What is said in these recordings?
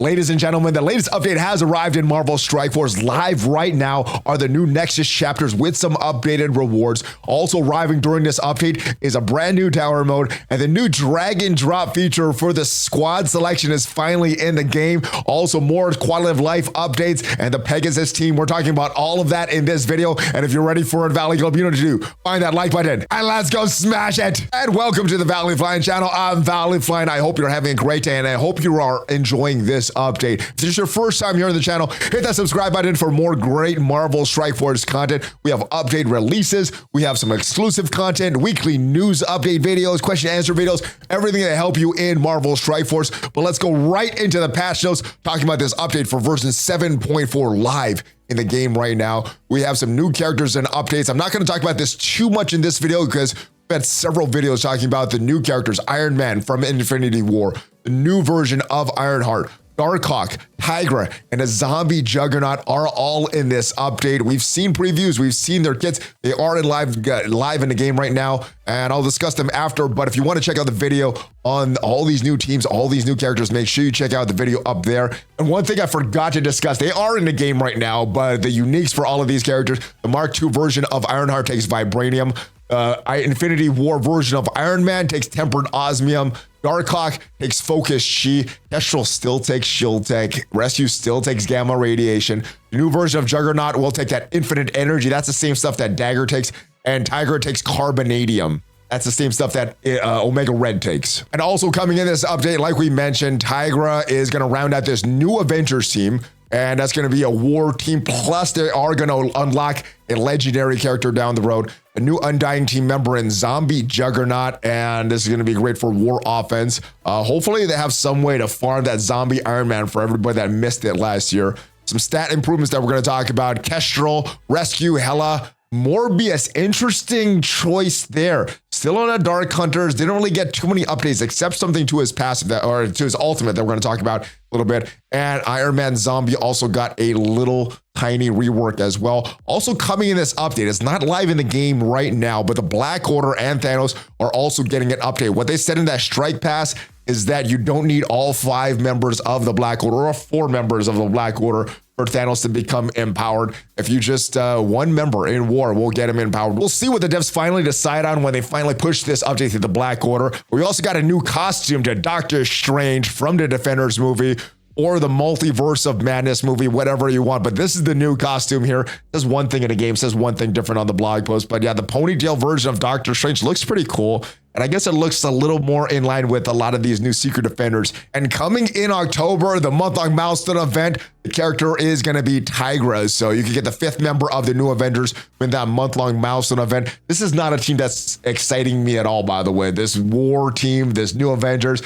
Ladies and gentlemen, the latest update has arrived in Marvel Strike Force. Live right now are the new Nexus chapters with some updated rewards. Also arriving during this update is a brand new tower mode, and the new drag and drop feature for the squad selection is finally in the game. Also more quality of life updates and the Pegasus team. We're talking about all of that in this video, and if you're ready for it, Valley Club, you know what to do. Find that like button and let's go smash it. And welcome to the ValleyFlyin channel. I'm ValleyFlyin. I hope you're having a great day, and I hope you are enjoying this update. If this is your first time here on the channel, hit that subscribe button for more great Marvel Strike Force content. We have update releases, we have some exclusive content, weekly news update videos, question and answer videos, everything to help you in Marvel Strike Force. But let's go right into the patch notes, talking about this update for version 7.4 live in the game right now. We have some new characters and updates. I'm not going to talk about this too much in this video because we've had several videos talking about the new characters: Iron Man from Infinity War, the new version of Ironheart, Darkhawk, Tigra, and a zombie Juggernaut are all in this update. We've seen previews, we've seen their kits. They are in live in the game right now, and I'll discuss them after. But if you want to check out the video on all these new teams, all these new characters, make sure you check out the video up there. And one thing I forgot to discuss, they are in the game right now, but the uniques for all of these characters: the Mark II version of Ironheart takes Vibranium. Infinity War version of Iron Man takes Tempered Osmium. Darkhawk takes Focused Chi. Kestrel still takes Shield Tech. Rescue still takes Gamma Radiation. The new version of Juggernaut will take that Infinite Energy. That's the same stuff that Dagger takes. And Tigra takes Carbonadium. That's the same stuff that Omega Red takes. And also coming in this update, like we mentioned, Tigra is going to round out this new Avengers team. And that's going to be a war team. Plus, they are going to unlock a legendary character down the road, a new Undying team member in Zombie Juggernaut. And this is going to be great for war offense. Hopefully, they have some way to farm that zombie Iron Man for everybody that missed it last year. Some stat improvements that we're going to talk about: Kestrel, Rescue, Hela, Morbius. Interesting choice there. Still on a Dark Hunters. Didn't really get too many updates except something to his passive or to his ultimate that we're going to talk about a little bit. And Iron Man Zombie also got a little tiny rework as well. Also coming in this update, it's not live in the game right now, but the Black Order and Thanos are also getting an update. What they said in that Strike Pass is that you don't need all 5 members of the Black Order or 4 members of the Black Order for Thanos to become empowered. If you just one member in war will get him empowered. We'll see what the devs finally decide on when they finally push this update to the Black Order. We also got a new costume to Doctor Strange from the Defenders movie, or the Multiverse of Madness movie, whatever you want. But this is the new costume here. It says one thing in the game, says one thing different on the blog post. But yeah, the ponytail version of Doctor Strange looks pretty cool. And I guess it looks a little more in line with a lot of these new Secret Defenders. And coming in October, the month-long milestone event, the character is going to be Tigra. So you can get the 5th member of the new Avengers in that month-long milestone event. This is not a team that's exciting me at all, by the way. This war team, this new Avengers,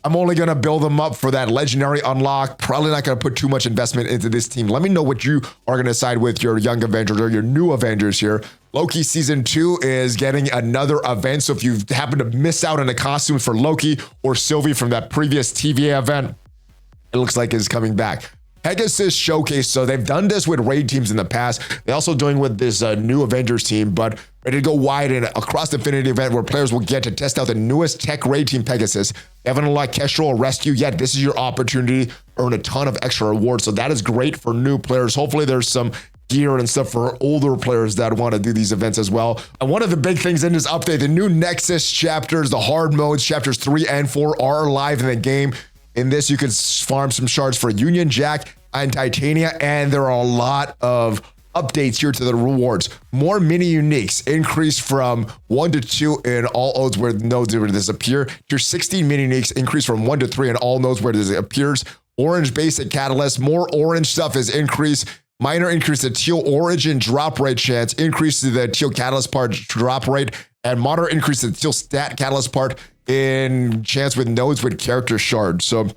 I'm only going to build them up for that legendary unlock. Probably not going to put too much investment into this team. Let me know what you are going to decide with your young Avengers or your new Avengers here. Loki Season 2 is getting another event. So if you happen to miss out on the costumes for Loki or Sylvie from that previous TV event, it looks like it's coming back. Pegasus Showcase. So they've done this with raid teams in the past. They're also doing with this new Avengers team, but ready to go wide and across the Infinity event where players will get to test out the newest tech raid team Pegasus. They haven't unlocked Kestrel or Rescue yet. This is your opportunity to earn a ton of extra rewards. So that is great for new players. Hopefully there's some gear and stuff for older players that want to do these events as well. And one of the big things in this update, the new Nexus chapters, the hard modes, chapters 3 and 4 are live in the game. In this, you can farm some shards for Union Jack and Titania, and there are a lot of updates here to the rewards. More mini uniques increase from 1 to 2 in all nodes where this appear. Your 16 mini uniques increase from 1 to 3 in all nodes where this appears. Orange basic catalyst, more orange stuff is increased. Minor increase the teal origin drop rate chance, increase to the teal catalyst part drop rate, and moderate increase to the teal stat catalyst part in chance with nodes with character shards. So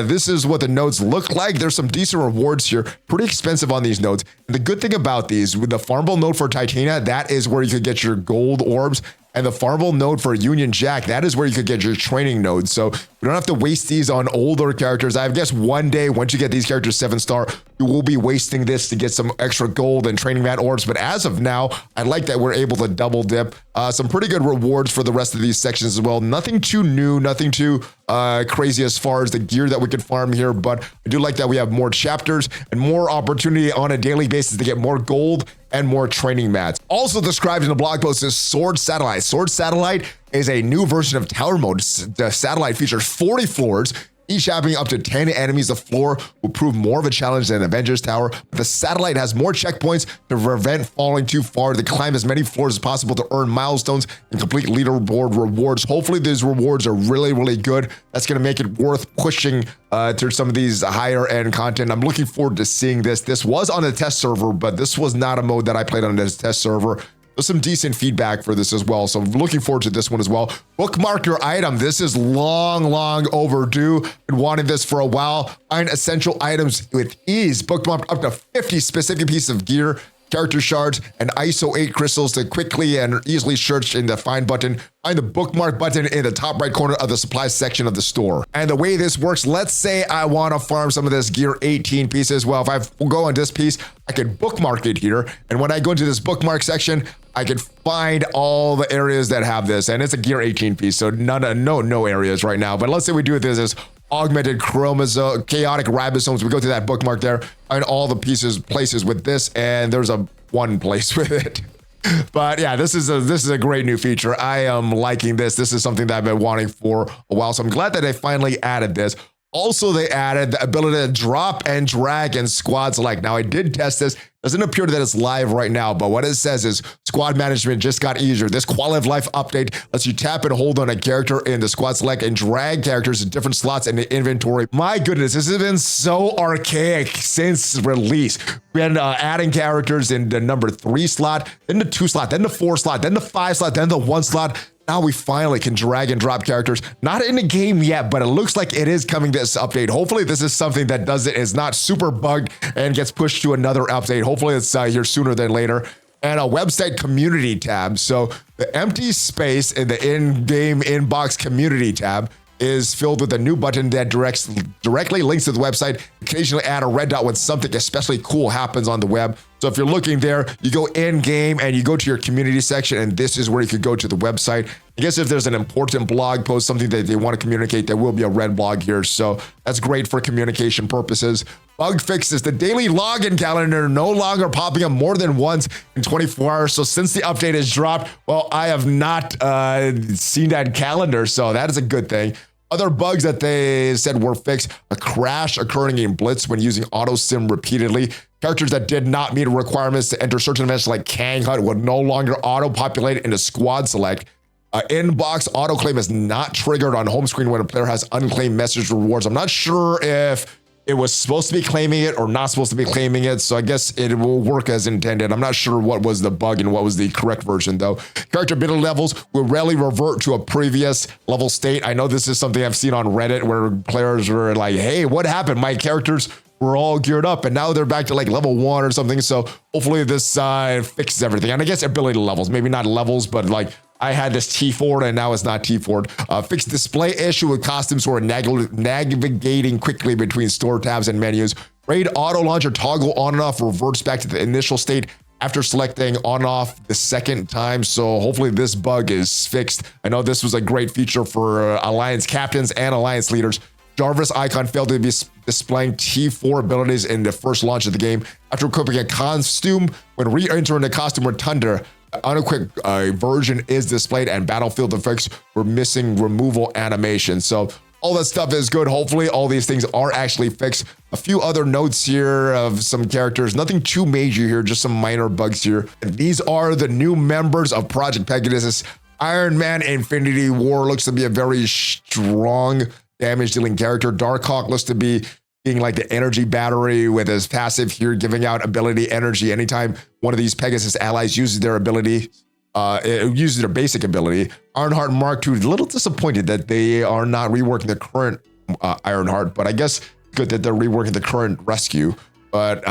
this is what the nodes look like. There's some decent rewards here, pretty expensive on these nodes. And the good thing about these, with the farmable node for Titania, that is where you could get your gold orbs. And the farmable node for Union Jack, that is where you could get your training nodes. So We don't have to waste these on older characters. I guess one day, once you get these characters 7-star, you will be wasting this to get some extra gold and training mat orbs. But as of now, I like that we're able to double dip. Some pretty good rewards for the rest of these sections as well. Nothing too new, nothing too crazy as far as the gear that we could farm here. But I do like that we have more chapters and more opportunity on a daily basis to get more gold and more training mats. Also described in the blog post is Sword Satellite. Sword Satellite is a new version of tower mode. The satellite features 40 floors, each having up to 10 enemies. The floor will prove more of a challenge than Avengers Tower. The satellite has more checkpoints to prevent falling too far, to climb as many floors as possible to earn milestones and complete leaderboard rewards. Hopefully these rewards are really, really good. That's going to make it worth pushing through some of these higher end content. I'm looking forward to seeing this. This was on a test server, but this was not a mode that I played on this test server. There's some decent feedback for this as well. So I'm looking forward to this one as well. Bookmark your item. This is long overdue. Been wanting this for a while. Find essential items with ease. Bookmark up to 50 specific pieces of gear, character shards, and ISO 8 crystals to quickly and easily search in the find button. Find the bookmark button in the top right corner of the supply section of the store. And the way this works, let's say I want to farm some of this gear 18 pieces. Well, if I go on this piece, I can bookmark it here. And when I go into this bookmark section, I can find all the areas that have this. And it's a gear 18 piece, so no areas right now. But let's say we do this as augmented chromosome, chaotic ribosomes. We go to that bookmark there, find all the places with this, and there's one place with it. But yeah, this is a great new feature. I am liking this. This is something that I've been wanting for a while, so I'm glad that they finally added this. Also, they added the ability to drop and drag in squad select. Now, I did test this. Doesn't appear that it's live right now, but what it says is squad management just got easier. This quality of life update lets you tap and hold on a character in the squad select and drag characters to different slots in the inventory. My goodness, this has been so archaic since release. We been adding characters in the number 3 slot, then the 2 slot, then the 4 slot, then the 5 slot, then the 1 slot. Now we finally can drag and drop characters. Not in the game yet, but it looks like it is coming this update. Hopefully this is something that is not super bugged and gets pushed to another update. Hopefully it's here sooner than later. And a website community tab. So the empty space in the in-game inbox community tab is filled with a new button that directly links to the website. Occasionally add a red dot when something especially cool happens on the web. So if you're looking there, you go in game and you go to your community section, and this is where you could go to the website. I guess if there's an important blog post, something that they want to communicate, there will be a red blog here. So that's great for communication purposes. Bug fixes: the daily login calendar no longer popping up more than once in 24 hours. So since the update has dropped, well, I have not seen that calendar. So that is a good thing. Other bugs that they said were fixed: a crash occurring in Blitz when using auto sim repeatedly. Characters that did not meet requirements to enter certain events like Kang Hut would no longer auto-populate into squad select. Inbox auto-claim is not triggered on home screen when a player has unclaimed message rewards. I'm not sure if it was supposed to be claiming it or not supposed to be claiming it, so I guess it will work as intended. I'm not sure what was the bug and what was the correct version, though. Character ability levels will rarely revert to a previous level state. I know this is something I've seen on Reddit where players were like, hey, what happened? My characters were all geared up and now they're back to like level 1 or something. So hopefully this fixes everything. And I guess ability levels, maybe not levels, but like I had this T4 and now it's not T4. Fixed display issue with costumes who are navigating quickly between store tabs and menus. Raid auto launcher toggle on and off reverts back to the initial state after selecting on and off the second time. So hopefully this bug is fixed. I know this was a great feature for Alliance captains and Alliance leaders. Jarvis icon failed to be displaying T4 abilities in the first launch of the game. After equipping a costume, when re-entering the costume rotunda, the unequipped version is displayed, and battlefield effects were missing removal animation. So all that stuff is good. Hopefully all these things are actually fixed. A few other notes here of some characters. Nothing too major here, just some minor bugs here. And these are the new members of Project Pegasus. Iron Man Infinity War looks to be a very strong damage dealing character. Darkhawk looks to be being like the energy battery with his passive here, giving out ability energy anytime one of these Pegasus allies uses their ability, uses their basic ability. Ironheart Mark II, a little disappointed that they are not reworking the current Ironheart, but I guess good that they're reworking the current rescue. But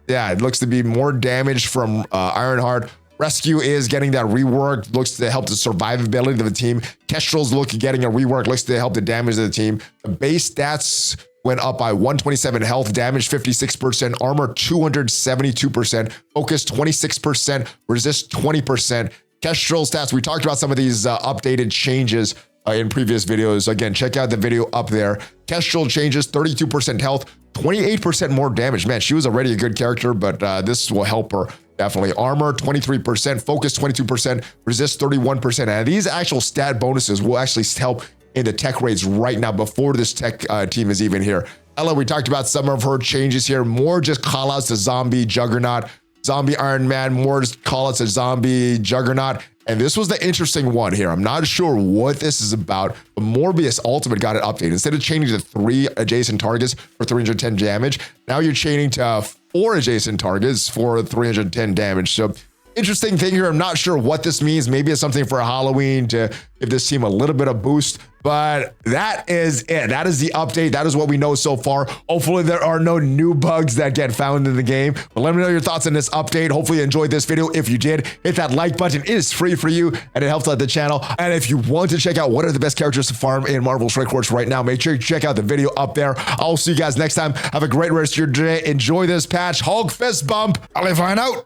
yeah, it looks to be more damage from Ironheart, Rescue is getting that rework, looks to help the survivability of the team. Kestrel's getting a rework, looks to help the damage of the team. The base stats went up by 127, health, damage 56%, armor 272%, focus 26%, resist 20%. Kestrel stats, we talked about some of these updated changes in previous videos. Again, check out the video up there. Kestrel changes, 32% health, 28% more damage. Man, she was already a good character, but this will help her. Definitely. Armor 23%, focus 22%, resist 31%. And these actual stat bonuses will actually help in the tech raids right now before this tech team is even here. Ella, we talked about some of her changes here. More just call outs to Zombie, Juggernaut, Zombie Iron Man, more just call outs to Zombie, Juggernaut. And this was the interesting one here. I'm not sure what this is about, but Morbius Ultimate got an update. Instead of chaining to 3 adjacent targets for 310 damage, now you're chaining to 4 adjacent targets for 310 damage. So interesting thing here. I'm not sure what this means. Maybe it's something for Halloween to give this team a little bit of boost, but that is it. That is the update. That is what we know so far. Hopefully there are no new bugs that get found in the game, but let me know your thoughts on this update. Hopefully you enjoyed this video. If you did, hit that like button. It is free for you and it helps out the channel. And if you want to check out what are the best characters to farm in Marvel Strike Force right now, make sure you check out the video up there. I'll see you guys next time. Have a great rest of your day. Enjoy this patch. Hulk fist bump. ValleyFlyin out.